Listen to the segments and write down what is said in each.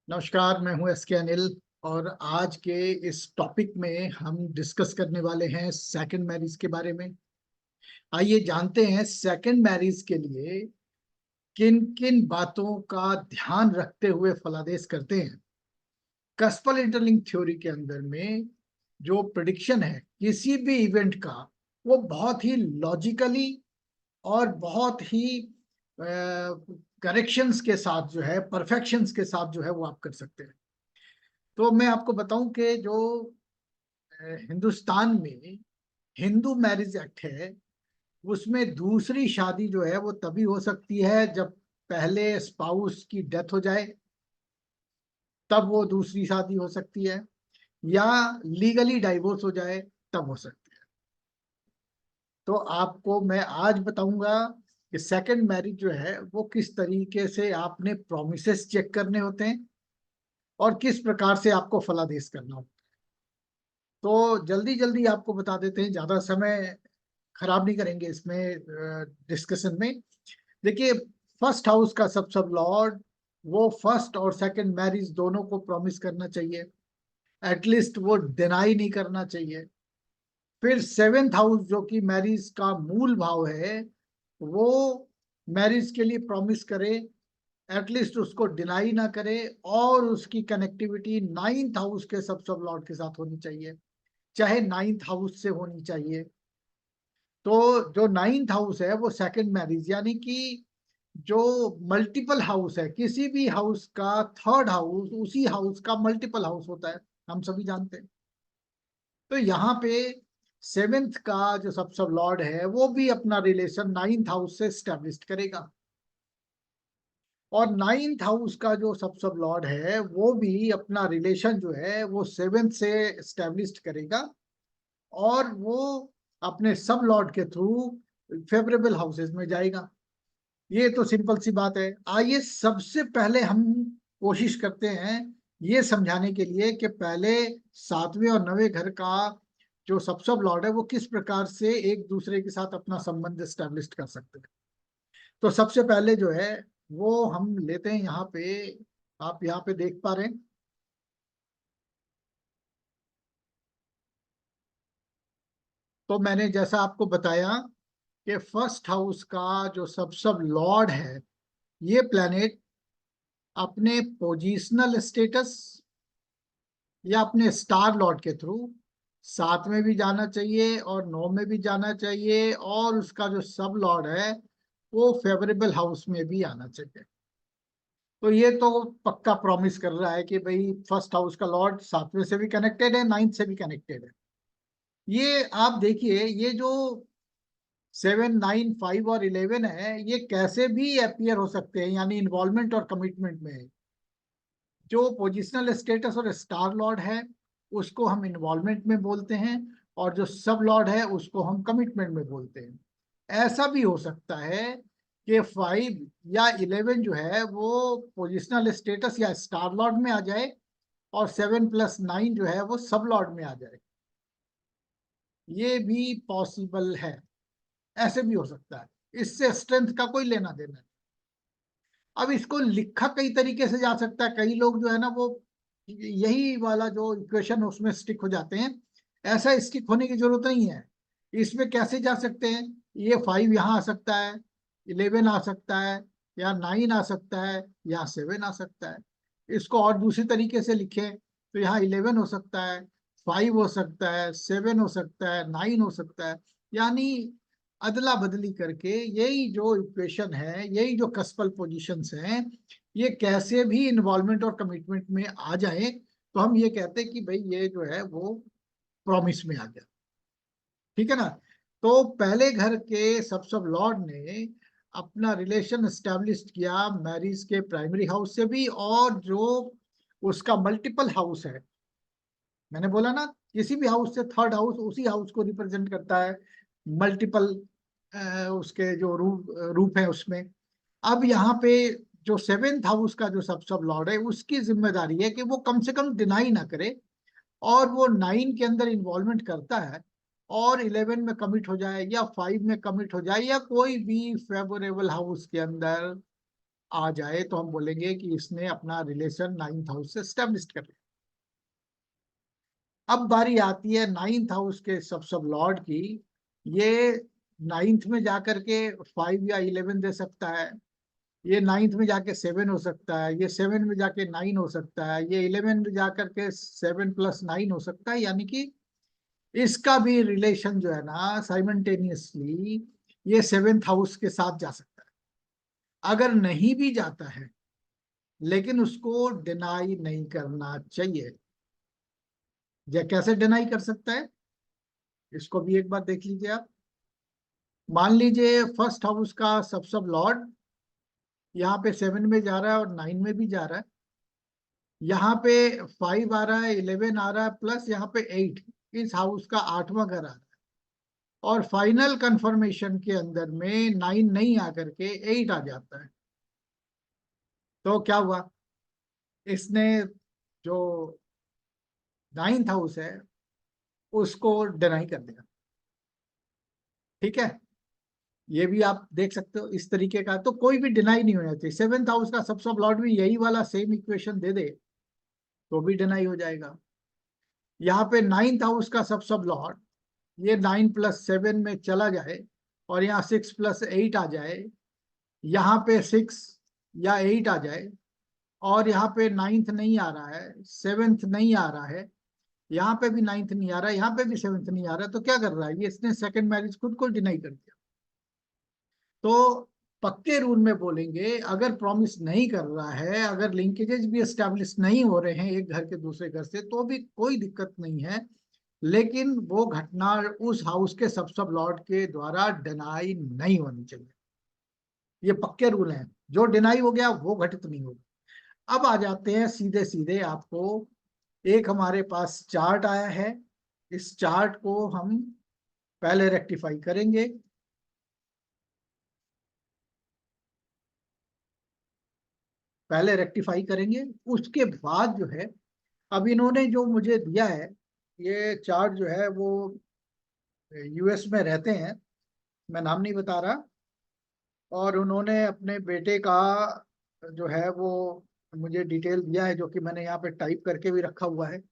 नमस्कार, मैं हूं एस के अनिल। और आज के इस टॉपिक में हम डिस्कस करने वाले हैं सेकंड मैरिज के बारे में। आइए जानते हैं सेकंड मैरिज के लिए किन किन बातों का ध्यान रखते हुए फलादेश करते हैं। कस्पल इंटरलिंक थ्योरी के अंदर में जो प्रिडिक्शन है किसी भी इवेंट का, वो बहुत ही लॉजिकली और बहुत ही करेक्शंस के साथ जो है, परफेक्शंस के साथ जो है वो आप कर सकते हैं। तो मैं आपको बताऊं कि जो हिंदुस्तान में हिंदू मैरिज एक्ट है, उसमें दूसरी शादी जो है वो तभी हो सकती है जब पहले स्पाउस की डेथ हो जाए, तब वो दूसरी शादी हो सकती है, या लीगली डाइवोर्स हो जाए तब हो सकती है। तो आपको मैं आज बताऊंगा कि सेकंड मैरिज जो है वो किस तरीके से आपने प्रोमिसेस चेक करने होते हैं और किस प्रकार से आपको फलादेश करना होता है। तो जल्दी जल्दी आपको बता देते हैं, ज्यादा समय खराब नहीं करेंगे इसमें डिस्कशन में। देखिए, फर्स्ट हाउस का सब लॉर्ड वो फर्स्ट और सेकंड मैरिज दोनों को प्रॉमिस करना चाहिए, एटलीस्ट वो डिनाई नहीं करना चाहिए। फिर सेवेंथ हाउस जो कि मैरिज का मूल भाव है, वो मैरिज के लिए प्रॉमिस करे, एटलीस्ट उसको डिनाई ना करे, और उसकी कनेक्टिविटी नाइन्थ हाउस के सब लॉर्ड के साथ होनी चाहिए, चाहे नाइन्थ हाउस से होनी चाहिए। तो जो नाइन्थ हाउस है वो सेकंड मैरिज, यानी कि जो मल्टीपल हाउस है, किसी भी हाउस का थर्ड हाउस उसी हाउस का मल्टीपल हाउस होता है, हम सभी जानते हैं। तो यहाँ पे सेवेंथ का जो सब लॉर्ड है वो भी अपना रिलेशन नाइन्थ हाउस से स्टैब्लिश करेगा, और नाइन्थ हाउस का जो सब लॉर्ड है वो भी अपना रिलेशन जो है वो सेवेंथ से स्टैब्लिश करेगा, और वो अपने सब लॉर्ड के थ्रू फेवरेबल हाउसेस में जाएगा। ये तो सिंपल सी बात है। आइए सबसे पहले हम कोशिश करते हैं ये समझाने के लिए कि पहले सातवें और नवें घर का जो सब लॉर्ड है वो किस प्रकार से एक दूसरे के साथ अपना संबंध स्टैब्लिश कर सकते हैं। तो सबसे पहले जो है वो हम लेते हैं यहाँ पे, आप यहाँ पे देख पा रहे हैं। तो मैंने जैसा आपको बताया कि फर्स्ट हाउस का जो सब लॉर्ड है, ये प्लैनेट अपने पोजिशनल स्टेटस या अपने स्टार लॉर्ड के थ्रू सात में भी जाना चाहिए और नौ में भी जाना चाहिए, और उसका जो सब लॉर्ड है वो फेवरेबल हाउस में भी आना चाहिए। तो ये तो पक्का प्रॉमिस कर रहा है कि भाई फर्स्ट हाउस का लॉर्ड सातवें से भी कनेक्टेड है, नाइन्थ से भी कनेक्टेड है। ये आप देखिए, ये जो 7, 9, 5 और 11 है, ये कैसे भी अपियर हो सकते हैं, यानी इन्वॉल्वमेंट और कमिटमेंट में है। जो पोजिशनल स्टेटस और स्टार लॉर्ड है उसको हम इन्वॉल्वमेंट में बोलते हैं, और जो सब लॉर्ड है उसको हम कमिटमेंट में बोलते हैं। ऐसा भी हो सकता है कि 5 या 11 जो है वो पोजिशनल स्टेटस या स्टार लॉर्ड में आ जाए, और 7 + 9 जो है वो सब लॉर्ड में आ जाए। ये भी पॉसिबल है, ऐसे भी हो सकता है। इससे स्ट्रेंथ का कोई लेना देना नहीं। अब इसको लिखा कई तरीके से जा सकता है। कई लोग जो है ना वो यही वाला जो इक्वेशन उसमें स्टिक हो जाते हैं। ऐसा स्टिक होने की जरूरत नहीं है। इसमें कैसे जा सकते हैं, ये 5 यहाँ आ सकता है, 11 आ सकता है, या 9 आ सकता है, या 7 आ सकता है। इसको और दूसरी तरीके से लिखें तो यहाँ 11 हो सकता है, 5 हो सकता है, 7 हो सकता है, 9 हो सकता है। यानी अदला बदली करके यही जो इक्वेशन है, यही जो कस्पल पोजीशंस हैं, ये कैसे भी इन्वॉल्वमेंट और कमिटमेंट में आ जाए, तो हम ये कहते हैं कि भाई ये जो है वो प्रॉमिस में आ गया। ठीक है ना। तो पहले घर के सब लॉर्ड ने अपना रिलेशन एस्टेब्लिश किया मैरिज के प्राइमरी हाउस से भी, और जो उसका मल्टीपल हाउस है, मैंने बोला ना किसी भी हाउस से थर्ड हाउस उसी हाउस को रिप्रेजेंट करता है, मल्टीपल उसके जो रूप है उसमें। अब यहाँ पे जो सेवेंथ हाउस का जो सब लॉर्ड है उसकी जिम्मेदारी है कि वो कम से कम डिनाई ना करे, और वो 9 के अंदर इन्वॉल्वमेंट करता है, और 11 में कमिट हो जाए, या 5 में कमिट हो जाए, या कोई भी फेवरेबल हाउस के अंदर आ जाए तो हम बोलेंगे कि इसने अपना रिलेशन 9th हाउस से स्टेब्लिश कर लिया। अब बारी आती है 9th हाउस के सब लॉर्ड की। ये 9th में जाकर के 5 या 11 दे सकता है, ये 9th में जाके 7 हो सकता है, ये 7 में जाके 9 हो सकता है, ये 11 में जाकर के 7 + 9 हो सकता है। यानी कि इसका भी रिलेशन जो है ना साइमल्टेनियसली ये 7th हाउस के साथ जा सकता है। अगर नहीं भी जाता है लेकिन उसको डिनाई नहीं करना चाहिए। कैसे डिनाई कर सकता है इसको भी एक बार देख लीजिए आप। मान लीजिए फर्स्ट हाउस का सब लॉर्ड यहाँ पे 7 में जा रहा है और 9 में भी जा रहा है। यहाँ पे 5 आ रहा है, 11 आ रहा है, प्लस यहाँ पे 8, इस हाउस का 8वां घर आ रहा है। और फाइनल कंफर्मेशन के अंदर में 9 नहीं आकर के 8 आ जाता है। तो क्या हुआ, इसने जो 9th हाउस है उसको डिनाई कर दिया। ठीक है, ये भी आप देख सकते हो इस तरीके का। तो कोई भी डिनाई नहीं होना चाहिए। 7th हाउस का सब लॉर्ड भी यही वाला सेम इक्वेशन दे दे तो भी डिनाई हो जाएगा। यहाँ पे 9th हाउस का सब लॉर्ड ये 9 + 7 में चला जाए और यहाँ 6 + 8 आ जाए, यहाँ पे 6 या 8 आ जाए, और यहाँ पे 9th नहीं आ रहा है, 7th नहीं आ रहा है, यहाँ पे भी 9th नहीं आ रहा है, यहाँ पे भी 7th नहीं आ रहा है, तो क्या कर रहा है ये, इसने सेकंड मैरिज खुद को डिनाई कर दिया। तो पक्के रूल में बोलेंगे अगर प्रॉमिस नहीं कर रहा है, अगर लिंकेजेस भी एस्टेब्लिश नहीं हो रहे हैं एक घर के दूसरे घर से, तो भी कोई दिक्कत नहीं है। लेकिन वो घटना उस हाउस के सब लॉर्ड के द्वारा डिनाई नहीं होनी चाहिए। ये पक्के रूल हैं, जो डिनाई हो गया वो घटित नहीं होगा। अब आ जाते हैं सीधे सीधे आपको, एक हमारे पास चार्ट आया है, इस चार्ट को हम पहले रेक्टिफाई करेंगे। पहले रेक्टिफाई करेंगे, उसके बाद जो है, अब इन्होंने जो मुझे दिया है, ये चार्ट जो है वो यूएस में रहते हैं, मैं नाम नहीं बता रहा, और उन्होंने अपने बेटे का जो है वो मुझे डिटेल दिया है, जो कि मैंने यहाँ पे टाइप करके भी रखा हुआ है।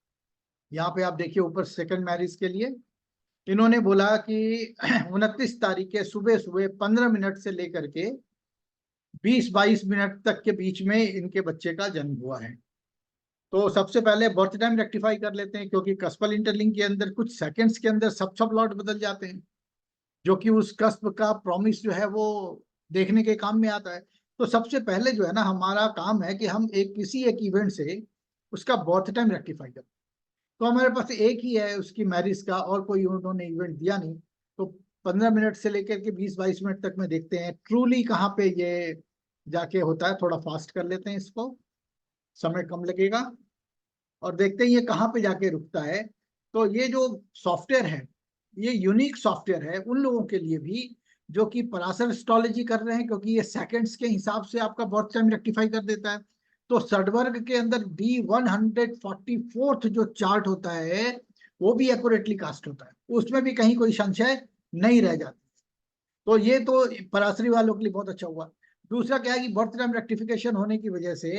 यहाँ पे आप देखिए ऊपर सेकंड मैरिज के लिए इन्होंने बोला कि 29 तारीख के सुबह सुबह 15 मिनट से लेकर के 20-22 मिनट तक के बीच में इनके बच्चे का जन्म हुआ है। तो सबसे पहले बर्थ टाइम रेक्टिफाई कर लेते हैं, क्योंकि कस्पल इंटरलिंक के अंदर कुछ सेकंड्स के अंदर सब लॉट बदल जाते हैं, जो कि उस कस्प का प्रॉमिस जो है वो देखने के काम में आता है। तो सबसे पहले जो है ना हमारा काम है कि हम किसी एक इवेंट से उसका बर्थ टाइम रेक्टिफाई करें। तो हमारे पास एक ही है उसकी मैरिज का, और कोई उन्होंने इवेंट दिया नहीं। तो 15 मिनट से लेकर के 20-22 मिनट तक में देखते हैं ट्रूली कहाँ पे ये जाके होता है। थोड़ा फास्ट कर लेते हैं इसको, समय कम लगेगा, और देखते हैं ये कहाँ पे जाके रुकता है। तो ये जो सॉफ्टवेयर है ये यूनिक सॉफ्टवेयर है उन लोगों के लिए भी जो कि पराशर एस्ट्रोलॉजी कर रहे हैं, क्योंकि ये सेकंड्स के हिसाब से आपका बर्थ टाइम रेक्टिफाई कर देता है। तो सडवर्ग के अंदर D144 जो चार्ट होता है वो भी एक्यूरेटली कास्ट होता है, उसमें भी कहीं कोई संशय नहीं रह जाता। तो ये तो पराशरी वालों के लिए बहुत अच्छा हुआ। दूसरा क्या है कि बर्थ टाइम रेक्टिफिकेशन होने की वजह से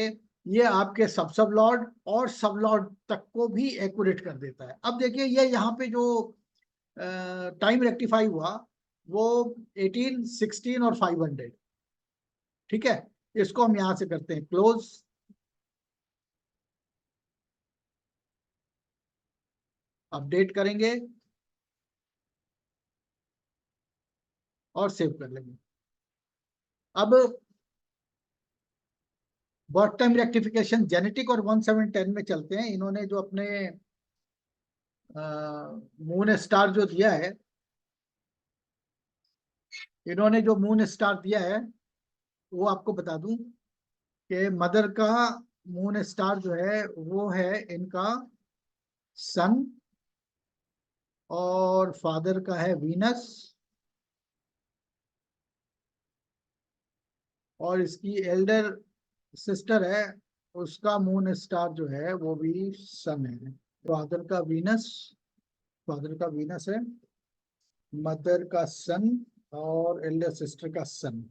ये आपके सब लॉर्ड और सब लॉर्ड तक को भी एक्यूरेट कर देता है। अब देखिए ये यहाँ पे जो टाइम रेक्टिफाई हुआ वो 18, 16 और 500। ठीक है, इसको हम यहां से करते हैं क्लोज, अपडेट करेंगे और सेव कर लेंगे। अब बर्थ टाइम रेक्टिफिकेशन जेनेटिक और 1710 में चलते हैं। इन्होंने जो अपने मून स्टार जो दिया है, इन्होंने जो मून स्टार दिया है वो आपको बता दूं कि मदर का मून स्टार जो है वो है इनका सन, और फादर का है वीनस, और इसकी एल्डर सिस्टर है उसका मून स्टार जो है वो भी सन है। फादर का वीनस, फादर का वीनस है, मदर का सन, और एल्डर सिस्टर का सन।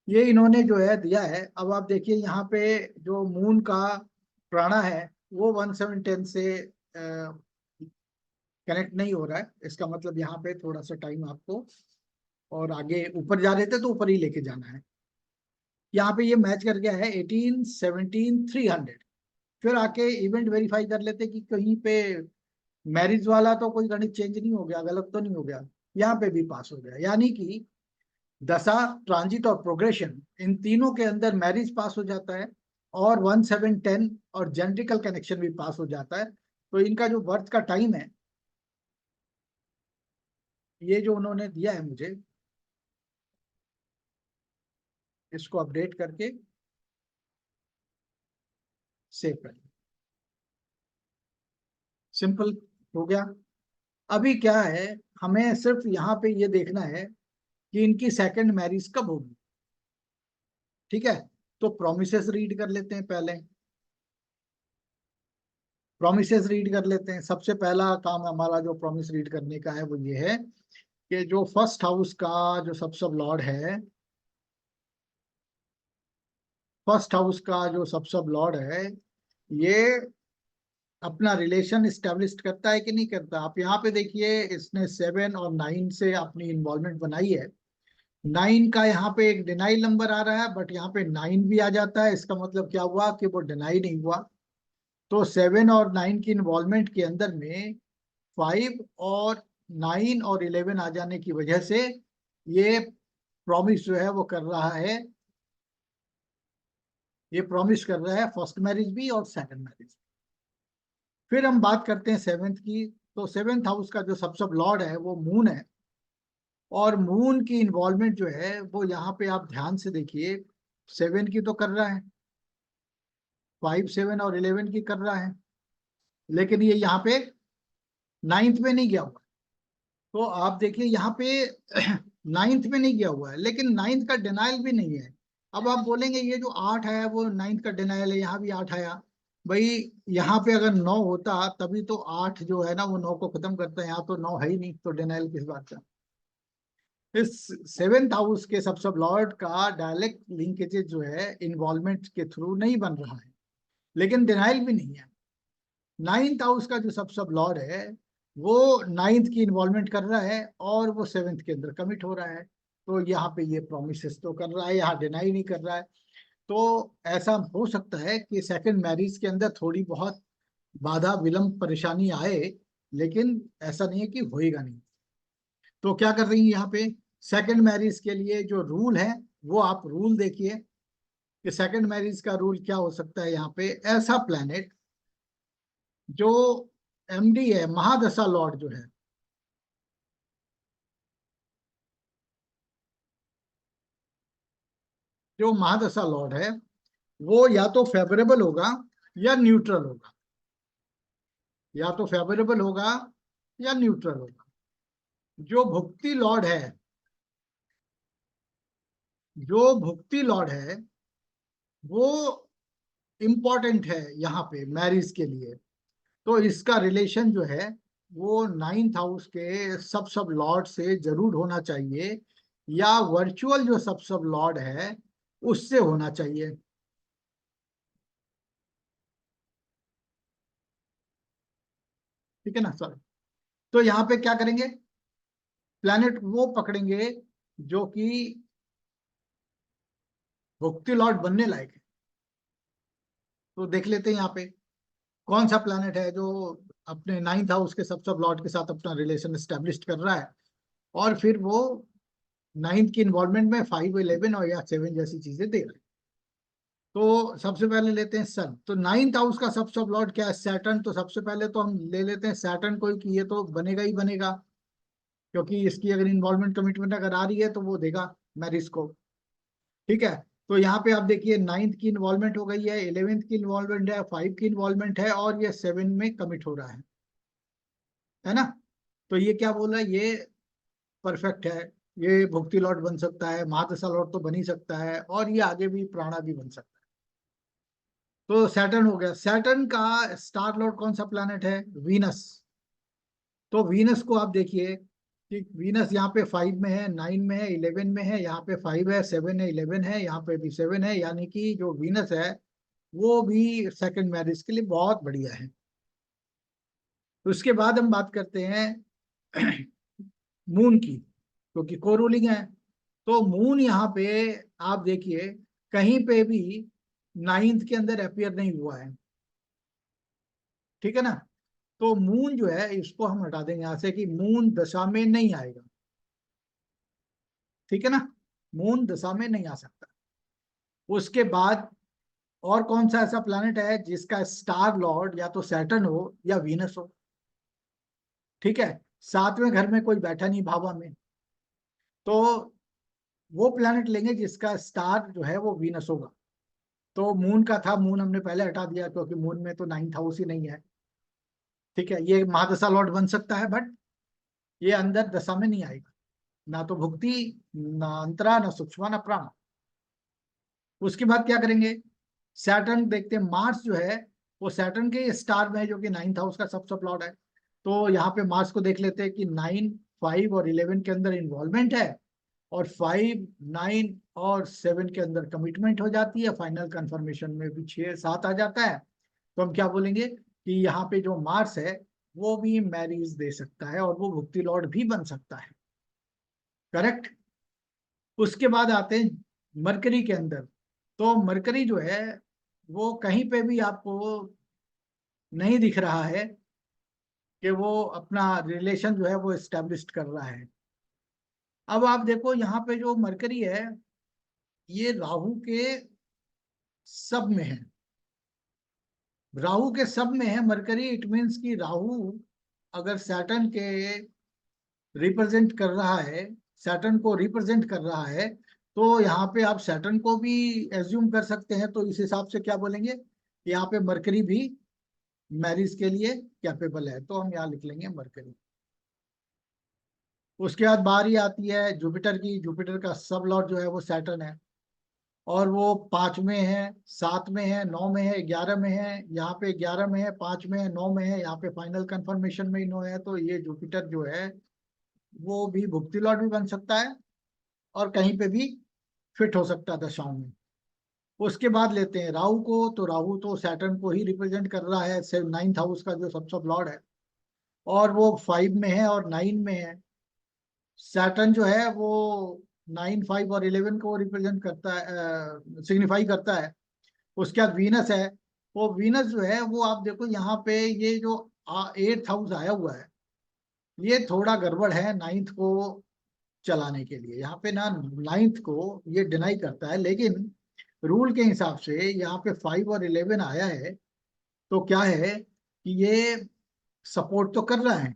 ये इन्होंने जो है दिया है। अब आप देखिए यहाँ पे जो मून का प्राणा है वो 1710 से कनेक्ट नहीं हो रहा है। इसका मतलब यहाँ पे थोड़ा सा टाइम आपको और आगे ऊपर जा रहे थे तो ऊपर ही लेके जाना है। यहाँ पे ये मैच कर गया है 18, 17, 300। फिर आके इवेंट वेरीफाई कर लेते कि कहीं पे मैरिज वाला तो कोई गणित चेंज नहीं हो गया, गलत तो नहीं हो गया। यहाँ पे भी पास हो गया, यानी कि दशा, ट्रांजिट और प्रोग्रेशन, इन तीनों के अंदर मैरिज पास हो जाता है और 1710 और जेनेटिकल कनेक्शन भी पास हो जाता है। तो इनका जो बर्थ का टाइम है ये जो उन्होंने दिया है मुझे, इसको अपडेट करके सेव कर, सिंपल हो गया। अभी क्या है, हमें सिर्फ यहाँ पे ये देखना है कि इनकी सेकंड मैरिज कब होगी। ठीक है, तो प्रोमिसेस रीड कर लेते हैं पहले। प्रोमिसेस रीड कर लेते हैं। सबसे पहला काम हमारा जो प्रॉमिस रीड करने का है वो ये है कि जो फर्स्ट हाउस का जो सब लॉर्ड है, फर्स्ट हाउस का जो सब लॉर्ड है, ये अपना रिलेशन स्टेब्लिश करता है कि नहीं करता। आप यहाँ पे देखिए, इसने 7 और 9 से अपनी इन्वॉल्वमेंट बनाई है। 9 का यहाँ पे एक डिनाइल नंबर आ रहा है, बट यहाँ पे 9 भी आ जाता है। इसका मतलब क्या हुआ कि वो डिनाई नहीं हुआ। तो 7 और 9 की इन्वॉल्वमेंट के अंदर में 5 और 9 और 11 आ जाने की वजह से ये प्रॉमिस जो है वो कर रहा है, ये प्रॉमिस कर रहा है फर्स्ट मैरिज भी और सेकंड मैरिज। फिर हम बात करते हैं सेवेंथ की। तो सेवेंथ हाउस का जो सब लॉर्ड है वो मून है, और मून की इन्वॉल्वमेंट जो है वो यहाँ पे आप ध्यान से देखिए, 7 की तो कर रहा है, 5, 7 और 11 की कर रहा है, लेकिन ये यहाँ पे नाइन्थ में नहीं गया हुआ। तो आप देखिए यहाँ पे नाइन्थ में नहीं गया हुआ है, लेकिन नाइन्थ का डिनाइल भी नहीं है। अब आप बोलेंगे ये जो 8 है वो नाइन्थ का डिनाइल है, यहाँ भी 8 आया। भाई यहाँ पे अगर 9 होता तभी तो 8 जो है ना वो 9 को खत्म करता है, यहाँ तो 9 है ही नहीं, तो डिनाइल किस बात का। इस सेवेंथ हाउस के सब लॉर्ड का डायरेक्ट लिंकेजेस जो है इन्वॉल्वमेंट के थ्रू नहीं बन रहा है, लेकिन डिनाइल भी नहीं है। नाइन्थ हाउस का जो सब लॉर्ड है वो नाइन्थ की इन्वॉल्वमेंट कर रहा है और वो सेवेंथ के अंदर कमिट हो रहा है। तो यहाँ पे ये प्रोमिस तो कर रहा है, यहाँ डिनाई नहीं कर रहा है। तो ऐसा हो सकता है कि सेकंड मैरिज के अंदर थोड़ी बहुत बाधा विलंब परेशानी आए, लेकिन ऐसा नहीं है कि होएगा नहीं। तो क्या कर रही है यहाँ पे, सेकंड मैरिज के लिए जो रूल है वो आप रूल देखिए कि सेकंड मैरिज का रूल क्या हो सकता है। यहाँ पे ऐसा प्लैनेट जो एमडी है, महादशा लॉर्ड जो है, जो महादशा लॉर्ड है वो या तो फेवरेबल होगा या न्यूट्रल होगा, या तो फेवरेबल होगा या न्यूट्रल होगा। जो भुक्ति लॉर्ड है, जो भुक्ति लॉर्ड है वो इम्पॉर्टेंट है यहाँ पे मैरिज के लिए। तो इसका रिलेशन जो है वो नाइन्थ हाउस के सब लॉर्ड से जरूर होना चाहिए, या वर्चुअल जो सब लॉर्ड है उससे होना चाहिए। ठीक है ना सर। तो यहाँ पे क्या करेंगे, प्लैनेट वो पकड़ेंगे जो कि भुक्ति लॉर्ड बनने लायक है। तो देख लेते हैं यहाँ पे कौन सा प्लैनेट है जो अपने नाइन्थ हाउस के सब लॉर्ड के साथ अपना रिलेशन स्टेब्लिश कर रहा है, और फिर वो नाइन्थ की इन्वॉल्वमेंट में 5, 11 और या 7 जैसी चीजें दे रहे हैं। तो सबसे पहले लेते हैं सन। तो नाइन्थ हाउस का सब लॉर्ड क्या है, सैटर्न। तो सबसे पहले तो हम ले लेते हैं सैटर्न को कि ये तो बनेगा ही बनेगा, क्योंकि इसकी अगर इन्वॉल्वमेंट कमिटमेंट अगर आ रही है तो वो देगा मैरिज को। ठीक है, तो यहाँ पे आप देखिए नाइन्थ की इन्वॉल्वमेंट हो गई है, 11th की इन्वॉल्वमेंट है, 5 की इन्वॉल्वमेंट है, और ये 7 में कमिट हो रहा है ना। तो ये क्या बोल रहा है, ये परफेक्ट है। ये भुक्ति लॉर्ड बन सकता है, महादशा लॉर्ड तो बन ही सकता है, और ये आगे भी प्राणा भी बन सकता है। तो सैटर्न हो गया। सैटर्न का स्टार लॉर्ड कौन सा प्लैनेट है, वीनस। तो वीनस को आप देखिए, कि वीनस यहाँ पे 5 में है, 9 में है, 11 में है, यहाँ पे 5 है, 7 है, 11 है, यहाँ पे भी 7 है, यानी कि जो वीनस है वो भी सेकंड मैरिज के लिए बहुत बढ़िया है। उसके बाद हम बात करते हैं मून की, क्योंकि कोरूलिंग है। तो मून यहाँ पे आप देखिए कहीं पे भी नाइन्थ के अंदर अपियर नहीं हुआ है, ठीक है ना। तो मून जो है इसको हम हटा देंगे यहाँ से कि मून दशा में नहीं आएगा, ठीक है ना। मून दशा में नहीं आ सकता। उसके बाद और कौन सा ऐसा प्लैनेट है जिसका स्टार लॉर्ड या तो सैटर्न हो या वीनस हो, ठीक है। सातवें घर में कोई बैठा नहीं भावा में, तो वो प्लैनेट लेंगे जिसका स्टार जो है वो वीनस होगा। तो मून का था, मून हमने पहले हटा दिया क्योंकि मून में तो नाइन्थ हाउस ही नहीं है, ठीक है। ये महादशा लॉर्ड बन सकता है बट ये अंदर दशा में नहीं आएगा, ना तो भुक्ति, ना अंतरा, ना सूक्ष्म, ना प्राण। उसके बाद क्या करेंगे, सैटर्न देखते हैं। मार्स जो है वो सैटर्न के स्टार में है जो कि नाइन्थ हाउस का सबसे प्लॉट है। तो यहाँ पे मार्स को देख लेते हैं कि 9, 5 और 11 के अंदर इन्वॉल्वमेंट है, और 5, 9 और 7 के अंदर कमिटमेंट हो जाती है, फाइनल कंफर्मेशन में भी 6, 7 आ जाता है। तो हम क्या बोलेंगे कि यहाँ पे जो मार्स है वो भी मैरिज दे सकता है और वो भुक्ति लॉर्ड भी बन सकता है, करेक्ट। उसके बाद आते हैं मरकरी के अंदर। तो मरकरी जो है वो कहीं पे भी आपको नहीं दिख रहा है कि वो अपना रिलेशन जो है वो एस्टेब्लिश कर रहा है। अब आप देखो यहाँ पे जो मरकरी है ये राहु के सब में है, राहु के सब में है मरकरी। इट मीन्स कि राहु अगर सैटर्न के रिप्रेजेंट कर रहा है, सैटर्न को रिप्रेजेंट कर रहा है, तो यहाँ पे आप सैटर्न को भी एज्यूम कर सकते हैं। तो इस हिसाब से क्या बोलेंगे, यहाँ पे मरकरी भी मैरिज के लिए कैपेबल है, तो हम यहाँ लिख लेंगे मरकरी। उसके बाद बारी आती है जुपिटर की। जुपिटर का सब लॉर्ड जो है वो सैटर्न है, और वो 5 में है, 7 में है, 9 में है, 11 में है। यहाँ पे 11 में है, 5 में है, 9 में है, यहाँ पे फाइनल कंफर्मेशन में ही 9 है। तो ये जुपिटर जो है वो भी भुक्ति लॉर्ड भी बन सकता है और कहीं पे भी फिट हो सकता है दशाओं में। उसके बाद लेते हैं राहु को। तो राहु तो सैटर्न को ही रिप्रेजेंट कर रहा है, से 9th हाउस का जो सबसे लॉर्ड है, और वो 5 में है और 9 में है। सैटर्न जो है वो 9, 5 और 11 को रिप्रेजेंट करता है, सिग्निफाई करता है। उसके बाद वीनस है। वो वीनस जो है वो आप देखो यहाँ पे ये जो 8th हाउस आया हुआ है ये थोड़ा गड़बड़ है 9th को चलाने के लिए। यहाँ पे ना 9th को ये डिनाई करता है, लेकिन रूल के हिसाब से यहाँ पे 5 और 11 आया है। तो क्या है कि ये सपोर्ट तो कर रहा है।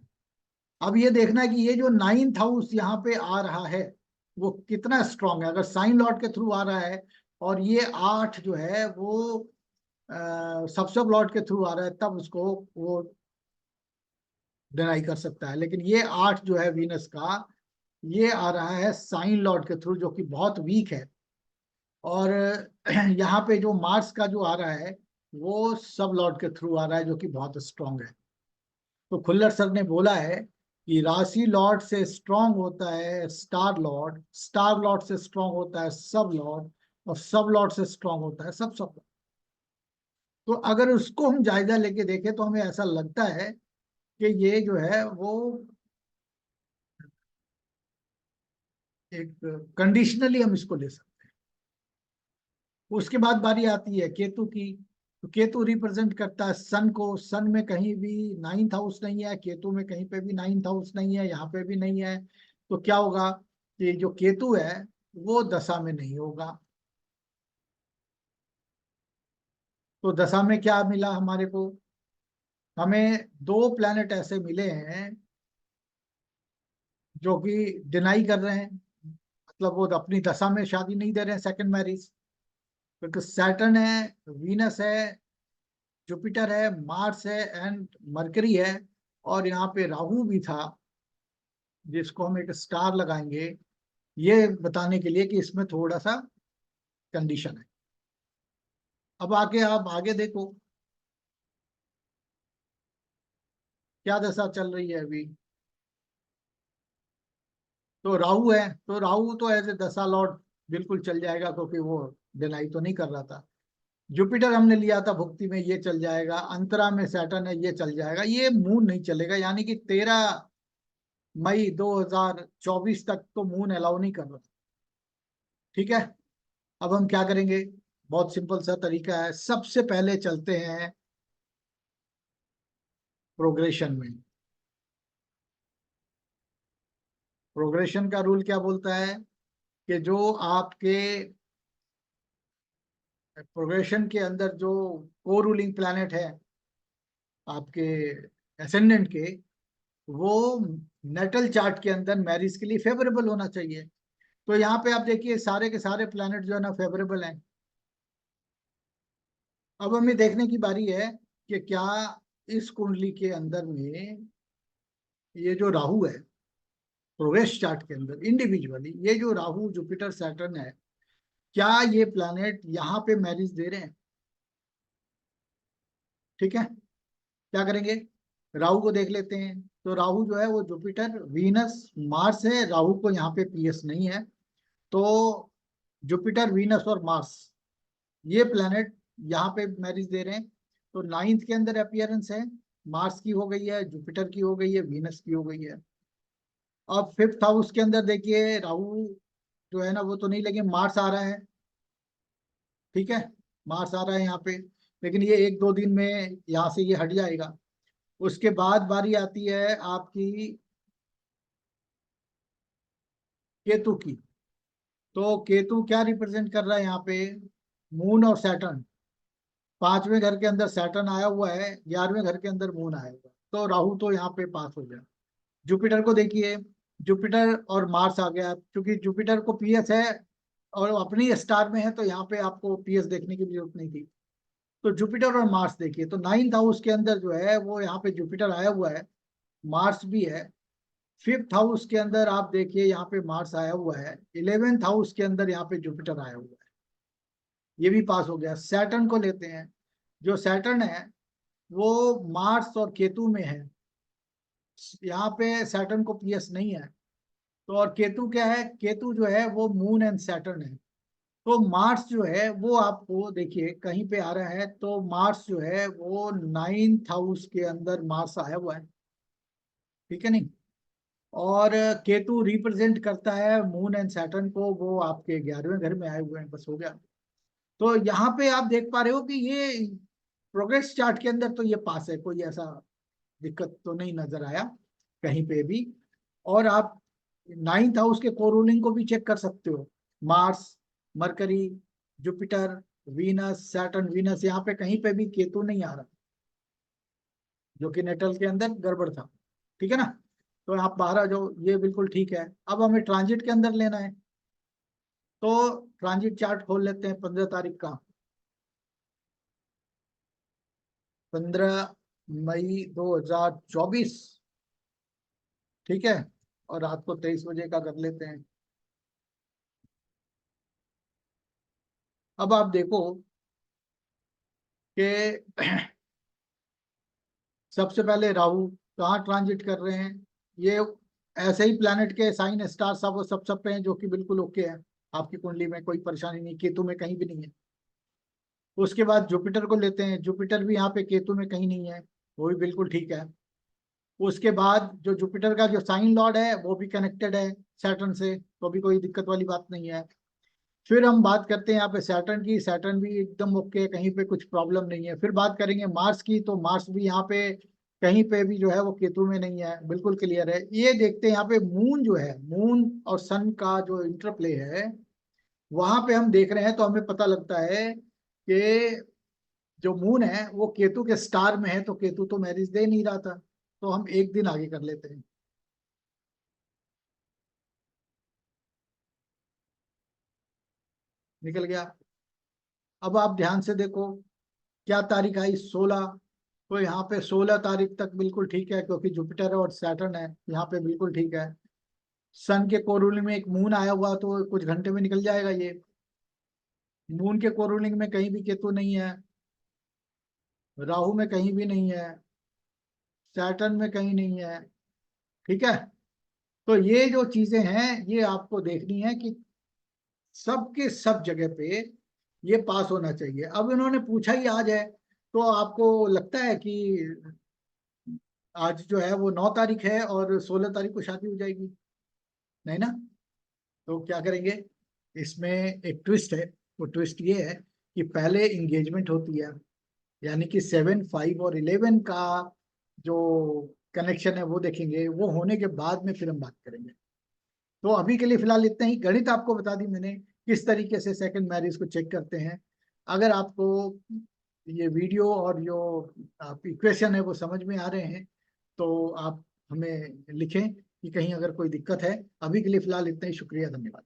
अब ये देखना है कि ये जो 9th हाउस यहाँ पे आ रहा है वो कितना स्ट्रांग है। अगर साइन लॉर्ड के थ्रू आ रहा है और ये 8 जो है वो सबसे लॉर्ड के थ्रू आ रहा है, तब उसको वो डिनाई कर सकता है। लेकिन ये 8 जो है वीनस का ये आ रहा है साइन लॉर्ड के थ्रू, जो कि बहुत वीक है। और यहाँ पे जो मार्स का जो आ रहा है वो सब लॉर्ड के थ्रू आ रहा है, जो कि बहुत स्ट्रांग है। तो खुल्लर सर ने बोला है कि राशि लॉर्ड से स्ट्रांग होता है स्टार लॉर्ड, स्टार लॉर्ड से स्ट्रांग होता है सब लॉर्ड, और सब लॉर्ड से स्ट्रांग होता है सब। तो अगर उसको हम जायजा लेके देखें तो हमें ऐसा लगता है कि ये जो है वो एक कंडीशनली हम इसको ले सकते हैं। उसके बाद बारी आती है केतु की। तो केतु रिप्रेजेंट करता है सन को। सन में कहीं भी 9th हाउस नहीं है, केतु में कहीं पे भी 9th हाउस नहीं है, यहाँ पे भी नहीं है। तो क्या होगा कि जो केतु है वो दशा में नहीं होगा। तो दशा में क्या मिला हमारे को, हमें दो प्लैनेट ऐसे मिले हैं जो कि डिनाई कर रहे हैं, मतलब वो अपनी दशा में शादी नहीं दे रहे हैं सेकंड मैरिज। क्योंकि सैटर्न है, वीनस है, जुपिटर है, मार्स है एंड मरकरी है, और यहाँ पे राहु भी था जिसको हम एक स्टार लगाएंगे ये बताने के लिए कि इसमें थोड़ा सा कंडीशन है। अब आके आप आगे देखो क्या दशा चल रही है अभी। तो राहु है, तो राहु तो एज ए दशा लॉर्ड बिल्कुल चल जाएगा, क्योंकि वो डिनाई तो नहीं कर रहा था। जुपिटर हमने लिया था भुक्ति में, ये चल जाएगा। अंतरा में सैटर्न है, ये चल जाएगा। ये मून नहीं चलेगा, यानी कि 13 मई 2024 तक तो मून अलाउ नहीं कर रहा। ठीक है। अब हम क्या करेंगे, बहुत सिंपल सा तरीका है। सबसे पहले चलते हैं प्रोग्रेशन में। प्रोग्रेशन का रूल क्या बोलता है कि जो आपके प्रोग्रेशन के अंदर जो को रूलिंग प्लैनेट है आपके एसेंडेंट के, वो नेटल चार्ट के अंदर मैरिज के लिए फेवरेबल होना चाहिए। तो यहाँ पे आप देखिए सारे के सारे प्लैनेट जो है ना फेवरेबल हैं। अब हमें देखने की बारी है कि क्या इस कुंडली के अंदर में ये जो राहु है प्रोग्रेस चार्ट के अंदर इंडिविजुअली, ये जो राहु जुपिटर सैटर्न है, क्या ये प्लैनेट यहाँ पे मैरिज दे रहे हैं? ठीक है। क्या करेंगे, राहु को देख लेते हैं। तो राहु जो है वो जुपिटर वीनस मार्स है, राहु को यहाँ पे पीएस नहीं है। तो जुपिटर वीनस और मार्स, ये प्लैनेट यहाँ पे मैरिज दे रहे हैं। तो नाइन्थ के अंदर अपियरेंस है, मार्स की हो गई है, जुपिटर की हो गई है, वीनस की हो गई है। अब फिफ्थ हाउस के अंदर देखिए राहु जो है ना वो तो नहीं, लेकिन मार्स आ रहा है। ठीक है, मार्स आ रहा है यहाँ पे, लेकिन ये 1-2 दिन में यहाँ से ये हट जाएगा। उसके बाद बारी आती है आपकी केतु की। तो केतु क्या रिप्रेजेंट कर रहा है यहाँ पे, मून और सैटर्न। 5वें घर के अंदर सैटर्न आया हुआ है, 11वें घर के अंदर मून आया हुआ है। तो राहु तो यहाँ पे पास हो गया। जुपिटर को देखिए, जुपिटर और मार्स आ गया, क्योंकि जुपिटर को पीएस है और अपनी स्टार में है, तो यहाँ पे आपको पीएस देखने की भी जरूरत नहीं थी। तो जुपिटर और मार्स देखिए, तो नाइन्थ हाउस के अंदर जो है वो यहाँ पे जुपिटर आया हुआ है, मार्स भी है। फिफ्थ हाउस के अंदर आप देखिए यहाँ पे मार्स आया हुआ है, 11वेंथ हाउस के अंदर यहाँ पे जुपिटर आया हुआ है, ये भी पास हो गया। सैटर्न को लेते हैं। जो सैटर्न है वो मार्स और केतु में है, यहाँ पे सैटर्न को पीएस नहीं है। तो और केतु क्या है, केतु जो है वो मून एंड सैटर्न है। तो मार्स जो है वो आपको देखिए कहीं पे आ रहा है, तो मार्स जो है वो नाइन्थ हाउस के अंदर मार्स आया हुआ है। ठीक है नहीं। और केतु रिप्रेजेंट करता है मून एंड सैटर्न को, वो आपके 11वें घर में आए हुए हैं, बस हो गया। तो यहाँ पे आप देख पा रहे हो कि ये प्रोग्रेस चार्ट के अंदर तो ये पास है, कोई ऐसा दिक्कत तो नहीं नजर आया कहीं पे भी। और आप नाइन्थ हाउस के कोरूलिंग को भी चेक कर सकते हो। Mars, mercury, Jupiter, Venus, Saturn, Venus, यहाँ पे कहीं पे भी केतु नहीं आ रहा, जो कि नेटल के अंदर गड़बड़ था। ठीक है ना। तो आप 12 जो, ये बिल्कुल ठीक है। अब हमें ट्रांजिट के अंदर लेना है, तो ट्रांजिट चार्ट खोल लेते हैं 15 तारीख का। 15 मई 2024। ठीक है। और रात को 23 बजे का कर लेते हैं। अब आप देखो कि सबसे पहले राहु कहाँ ट्रांजिट कर रहे हैं। ये ऐसे ही प्लैनेट के साइन स्टार सब वो सब पे हैं, जो कि बिल्कुल ओके है। आपकी कुंडली में कोई परेशानी नहीं, केतु में कहीं भी नहीं है। उसके बाद जुपिटर को लेते हैं, जुपिटर भी यहाँ पे केतु में कहीं नहीं है, वो भी बिल्कुल ठीक है। उसके बाद जो जुपिटर का जो साइन लॉर्ड है वो भी कनेक्टेड है सैटर्न से, तो भी कोई दिक्कत वाली बात नहीं है। फिर हम बात करते हैं यहाँ पे सैटर्न की, सैटर्न भी एकदम ओके है, कहीं पे कुछ प्रॉब्लम नहीं है। फिर बात करेंगे मार्स की, तो मार्स भी यहाँ पे कहीं पे भी जो है वो केतु में नहीं है, बिल्कुल क्लियर है। ये देखते हैं यहाँ पे मून जो है, मून और सन का जो इंटरप्ले है, वहां पे हम देख रहे हैं तो हमें पता लगता है कि जो मून है वो केतु के स्टार में है, तो केतु तो मैरिज दे नहीं रहा था। तो हम एक दिन आगे कर लेते हैं। निकल गया। अब आप ध्यान से देखो, क्या तारीख आई, 16। तो यहाँ पे 16 तारीख तक बिल्कुल ठीक है, क्योंकि जुपिटर और सैटर्न है यहाँ पे, बिल्कुल ठीक है। सन के कोरूलिंग में एक मून आया हुआ, तो कुछ घंटे में निकल जाएगा ये। मून के कोरूलिंग में कहीं भी केतु नहीं है, राहु में कहीं भी नहीं है, सैटर्न में कहीं नहीं है। ठीक है। तो ये जो चीजें हैं ये आपको देखनी है कि सबके सब जगह पे ये पास होना चाहिए। अब इन्होंने पूछा ही आज है, तो आपको लगता है कि आज जो है वो 9 तारीख है और 16 तारीख को शादी हो जाएगी? नहीं ना। तो क्या करेंगे, इसमें एक ट्विस्ट है। वो ट्विस्ट ये है कि पहले इंगेजमेंट होती है, यानी कि 7, 5 और 11 का जो कनेक्शन है वो देखेंगे, वो होने के बाद में फिर हम बात करेंगे। तो अभी के लिए फिलहाल इतना ही। गणित आपको बता दी मैंने किस तरीके से सेकंड मैरिज को चेक करते हैं। अगर आपको ये वीडियो और जो आप इक्वेशन है वो समझ में आ रहे हैं तो आप हमें लिखें कि कहीं अगर कोई दिक्कत है। अभी के लिए फिलहाल इतना ही। शुक्रिया, धन्यवाद।